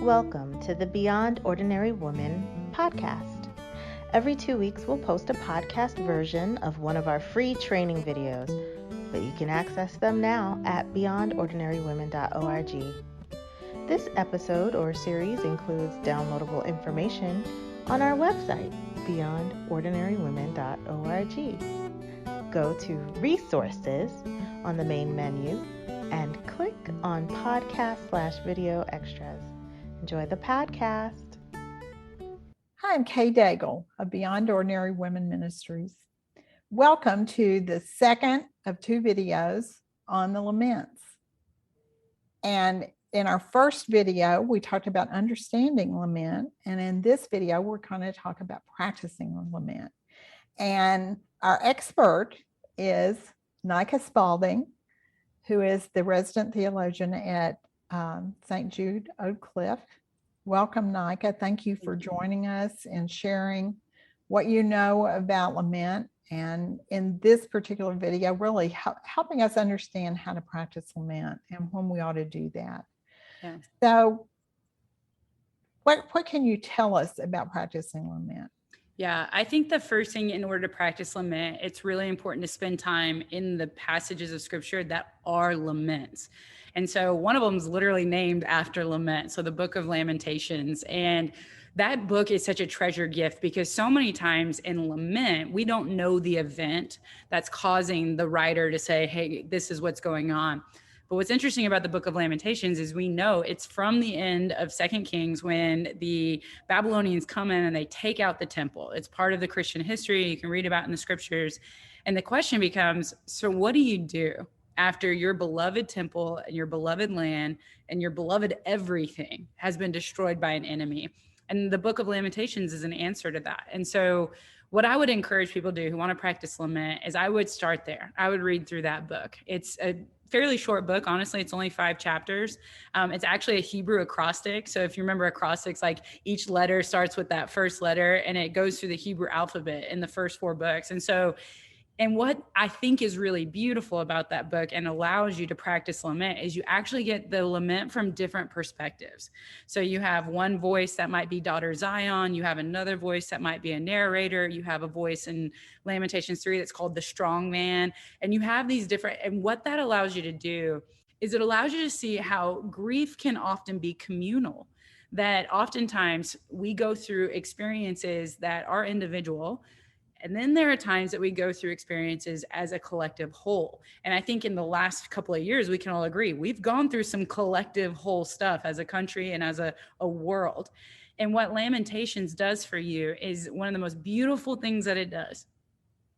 Welcome to the Beyond Ordinary Woman podcast. Every 2 weeks, we'll post a podcast version of one of our free training videos, but you can access them now at beyondordinarywomen.org. This episode or series includes downloadable information on our website, beyondordinarywomen.org. Go to Resources on the main menu and click on Podcast/Video Extras. Enjoy the podcast. Hi, I'm Kay Daigle of Beyond Ordinary Women Ministries. Welcome to the second of two videos on the laments. And in our first video, we talked about understanding lament. And in this video, we're going to talk about practicing lament. And our expert is Nika Spaulding, who is the resident theologian at St. Jude Oak Cliff. Welcome, Nika. Thank you for joining us and sharing what you know about lament. And in this particular video, really helping us understand how to practice lament and when we ought to do that. Yeah. So what can you tell us about practicing lament? Yeah, I think the first thing in order to practice lament, it's really important to spend time in the passages of scripture that are laments. And so one of them is literally named after lament. So the book of Lamentations. And that book is such a treasure gift because so many times in lament, we don't know the event that's causing the writer to say, hey, this is what's going on. But what's interesting about the book of Lamentations is we know it's from the end of 2 Kings when the Babylonians come in and they take out the temple. It's part of the Christian history you can read about in the scriptures. And the question becomes, so what do you do after your beloved temple and your beloved land and your beloved everything has been destroyed by an enemy? And the book of Lamentations is an answer to that. And so what I would encourage people to do who want to practice lament is I would start there. I would read through that book. It's a fairly short book. Honestly, it's only 5 chapters. It's actually a Hebrew acrostic. So if you remember acrostics, like each letter starts with that first letter and it goes through the Hebrew alphabet in the first 4 books. And what I think is really beautiful about that book and allows you to practice lament is you actually get the lament from different perspectives. So you have one voice that might be daughter Zion. You have another voice that might be a narrator. You have a voice in Lamentations 3 that's called the strong man. And you have these different, and what that allows you to do is it allows you to see how grief can often be communal. That oftentimes we go through experiences that are individual. And then there are times that we go through experiences as a collective whole. And I think in the last couple of years, we can all agree, we've gone through some collective whole stuff as a country and as a world. And what Lamentations does for you is one of the most beautiful things that it does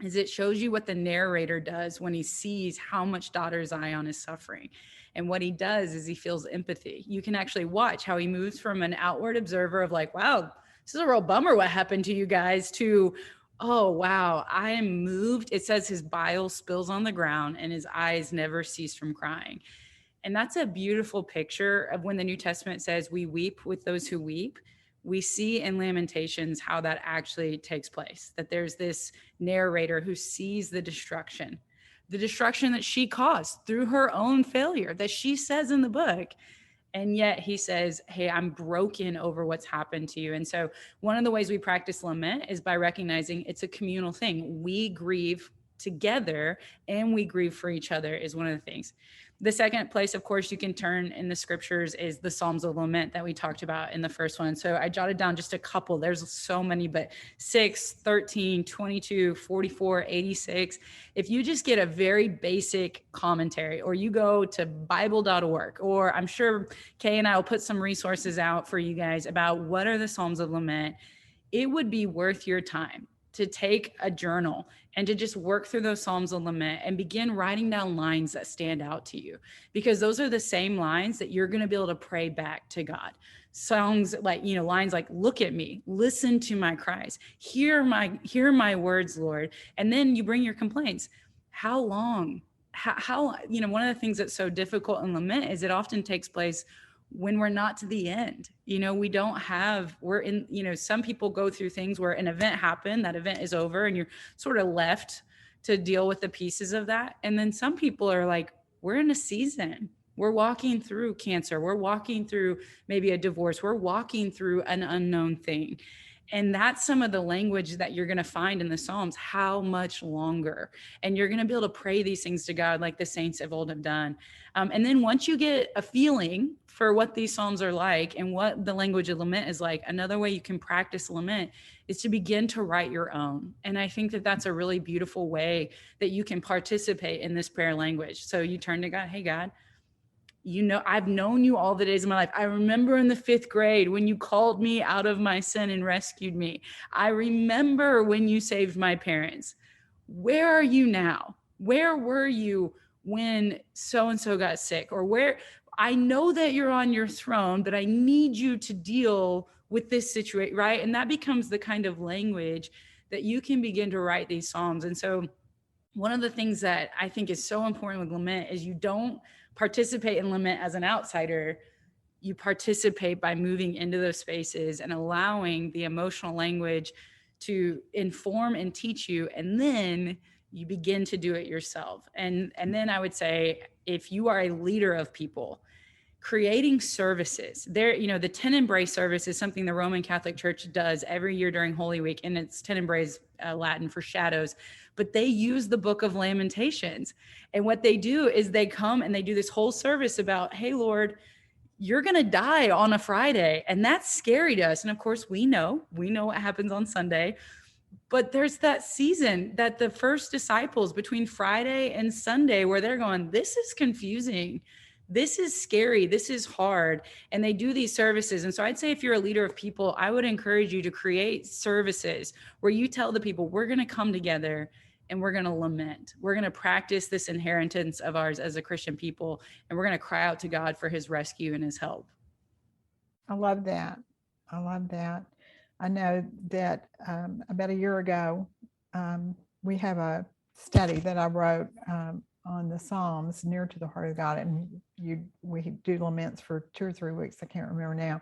is it shows you what the narrator does when he sees how much daughter Zion is suffering. And what he does is he feels empathy. You can actually watch how he moves from an outward observer of like, wow, this is a real bummer what happened to you guys, to oh, wow, I am moved. It says his bile spills on the ground and his eyes never cease from crying. And that's a beautiful picture of when the New Testament says we weep with those who weep. We see in Lamentations how that actually takes place, that there's this narrator who sees the destruction that she caused through her own failure that she says in the book. And yet he says, hey, I'm broken over what's happened to you. And so one of the ways we practice lament is by recognizing it's a communal thing. We grieve together and we grieve for each other is one of the things. The second place, of course, you can turn in the scriptures is the Psalms of Lament that we talked about in the first one. So I jotted down just a couple. There's so many, but 6, 13, 22, 44, 86. If you just get a very basic commentary or you go to Bible.org, or I'm sure Kay and I will put some resources out for you guys about what are the Psalms of Lament, it would be worth your time to take a journal and to just work through those Psalms of Lament and begin writing down lines that stand out to you, because those are the same lines that you're going to be able to pray back to God. Songs like, lines like, look at me, listen to my cries, hear my words, Lord. And then you bring your complaints. How long? How one of the things that's so difficult in lament is it often takes place when we're not to the end. Some people go through things where an event happened, that event is over, and you're sort of left to deal with the pieces of that. And then some people are like, we're in a season We're walking through cancer. We're walking through maybe a divorce. We're walking through an unknown thing. And that's some of the language that you're going to find in the Psalms. How much longer? And you're going to be able to pray these things to God like the saints of old have done. And then once you get a feeling for what these Psalms are like and what the language of lament is like, another way you can practice lament is to begin to write your own. And I think that that's a really beautiful way that you can participate in this prayer language. So you turn to God, hey, God, you know, I've known you all the days of my life. I remember in the 5th grade when you called me out of my sin and rescued me. I remember when you saved my parents. Where are you now? Where were you when so-and-so got sick? Or where? I know that you're on your throne, but I need you to deal with this situation, right? And that becomes the kind of language that you can begin to write these Psalms. And so one of the things that I think is so important with lament is you don't participate in lament as an outsider. You participate by moving into those spaces and allowing the emotional language to inform and teach you. And then you begin to do it yourself. And then I would say, if you are a leader of people, creating services there, you know, the tenebrae service is something the Roman Catholic Church does every year during Holy Week, and it's tenebrae is Latin for shadows, but they use the book of Lamentations. And what they do is they come and they do this whole service about, hey, Lord, you're going to die on a Friday. And that's scary to us. And of course, we know what happens on Sunday. But there's that season that the first disciples between Friday and Sunday where they're going, this is confusing. This is scary. This is hard. And they do these services. And so I'd say if you're a leader of people, I would encourage you to create services where you tell the people, we're going to come together and we're going to lament. We're going to practice this inheritance of ours as a Christian people. And we're going to cry out to God for his rescue and his help. I love that. I know that about a year ago, we have a study that I wrote on the Psalms, near to the heart of God, and we do laments for 2 or 3 weeks. I can't remember now,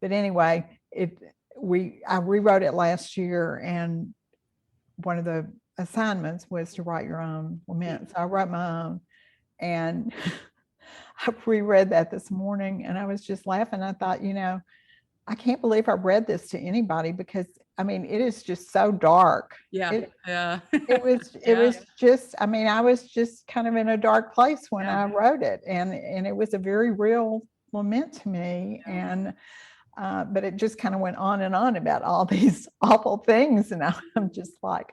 but anyway, I rewrote it last year, and one of the assignments was to write your own laments. I wrote my own, and I reread that this morning, and I was just laughing. I thought, you know, I can't believe I read this to anybody, because I mean, it is just so dark. It was just, I mean, I was just kind of in a dark place when I wrote it, and it was a very real lament to me. And but it just kind of went on and on about all these awful things, and I'm just like,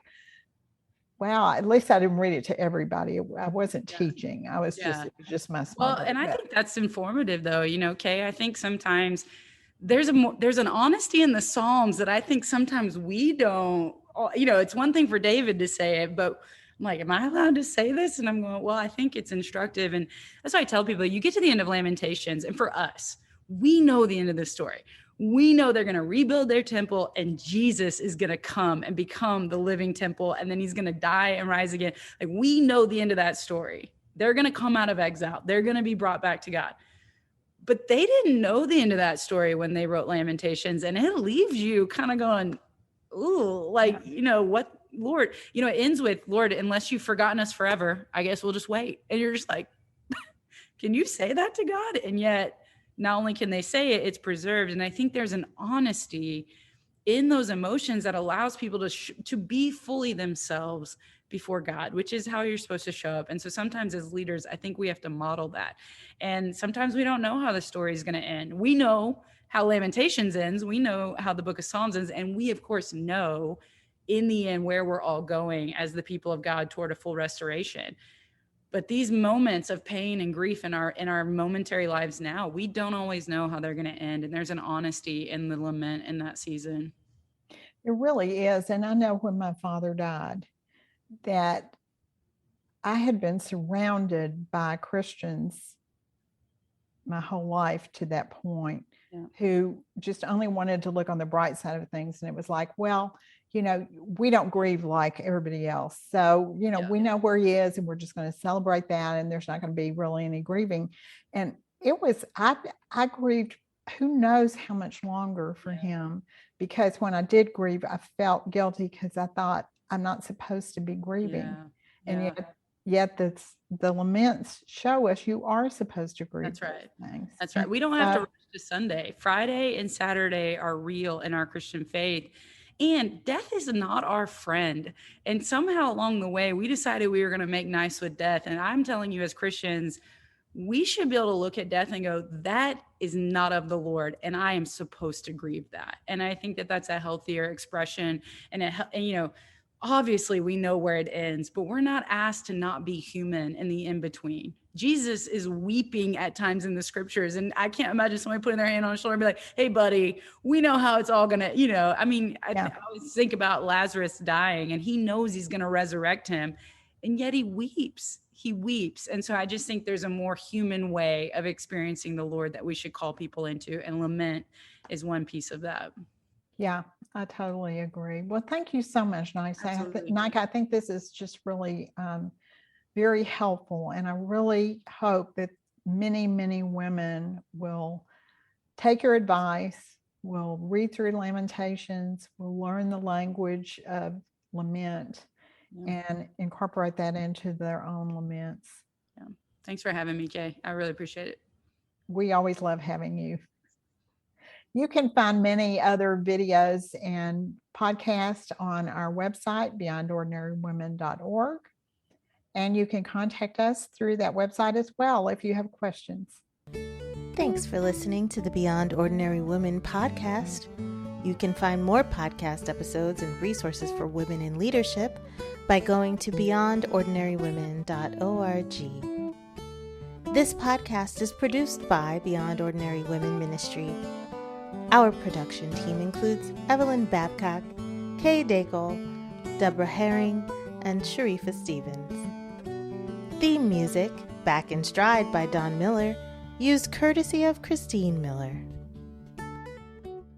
wow, at least I didn't read it to everybody. I wasn't teaching. I was it was just my small group. And I think that's informative, though, you know, Kay. I think sometimes there's an honesty in the Psalms that I think sometimes we don't, you know, it's one thing for David to say it, but I'm like, am I allowed to say this? And I'm going, well, I think it's instructive. And that's why I tell people, you get to the end of Lamentations, and for us, we know the end of the story. We know they're going to rebuild their temple, and Jesus is going to come and become the living temple. And then he's going to die and rise again. Like, we know the end of that story. They're going to come out of exile. They're going to be brought back to God. But they didn't know the end of that story when they wrote Lamentations. And it leaves you kind of going, ooh, like, you know, what, Lord, you know, it ends with, Lord, unless you've forgotten us forever, I guess we'll just wait. And you're just like, can you say that to God? And yet, not only can they say it, it's preserved. And I think there's an honesty in those emotions that allows people to be fully themselves before God, which is how you're supposed to show up. And so sometimes as leaders, I think we have to model that. And sometimes we don't know how the story is going to end. We know how Lamentations ends. We know how the book of Psalms ends. And we, of course, know in the end where we're all going as the people of God toward a full restoration. But these moments of pain and grief in our momentary lives now, we don't always know how they're going to end. And there's an honesty in the lament in that season. It really is. And I know when my father died, that I had been surrounded by Christians my whole life to that point, who just only wanted to look on the bright side of things. And it was like, well, you know, we don't grieve like everybody else. So, you know, we know where he is, and we're just going to celebrate that. And there's not going to be really any grieving. And it was, I grieved, who knows how much longer for him, because when I did grieve, I felt guilty because I thought, I'm not supposed to be grieving. And yet Yet the laments show us you are supposed to grieve. That's right. Those things. That's right. We don't have to rush to Sunday. Friday and Saturday are real in our Christian faith. And death is not our friend. And somehow along the way, we decided we were going to make nice with death. And I'm telling you, as Christians, we should be able to look at death and go, that is not of the Lord, and I am supposed to grieve that. And I think that that's a healthier expression. And obviously we know where it ends, but we're not asked to not be human in the in-between. Jesus is weeping at times in the scriptures, and I can't imagine somebody putting their hand on his shoulder and be like, hey buddy, we know how it's all gonna, I always think about Lazarus dying, and he knows he's gonna resurrect him, and yet he weeps. And so I just think there's a more human way of experiencing the Lord that we should call people into, and lament is one piece of that. Yeah, I totally agree. Well, thank you so much, Nika. I think this is just really very helpful. And I really hope that many, many women will take your advice, will read through Lamentations, will learn the language of lament, and incorporate that into their own laments. Yeah. Thanks for having me, Kay. I really appreciate it. We always love having you. You can find many other videos and podcasts on our website, beyondordinarywomen.org. And you can contact us through that website as well if you have questions. Thanks for listening to the Beyond Ordinary Women podcast. You can find more podcast episodes and resources for women in leadership by going to beyondordinarywomen.org. This podcast is produced by Beyond Ordinary Women Ministry. Our production team includes Evelyn Babcock, Kay Daigle, Deborah Herring, and Sharifa Stevens. Theme music, Back in Stride by Don Miller, used courtesy of Christine Miller.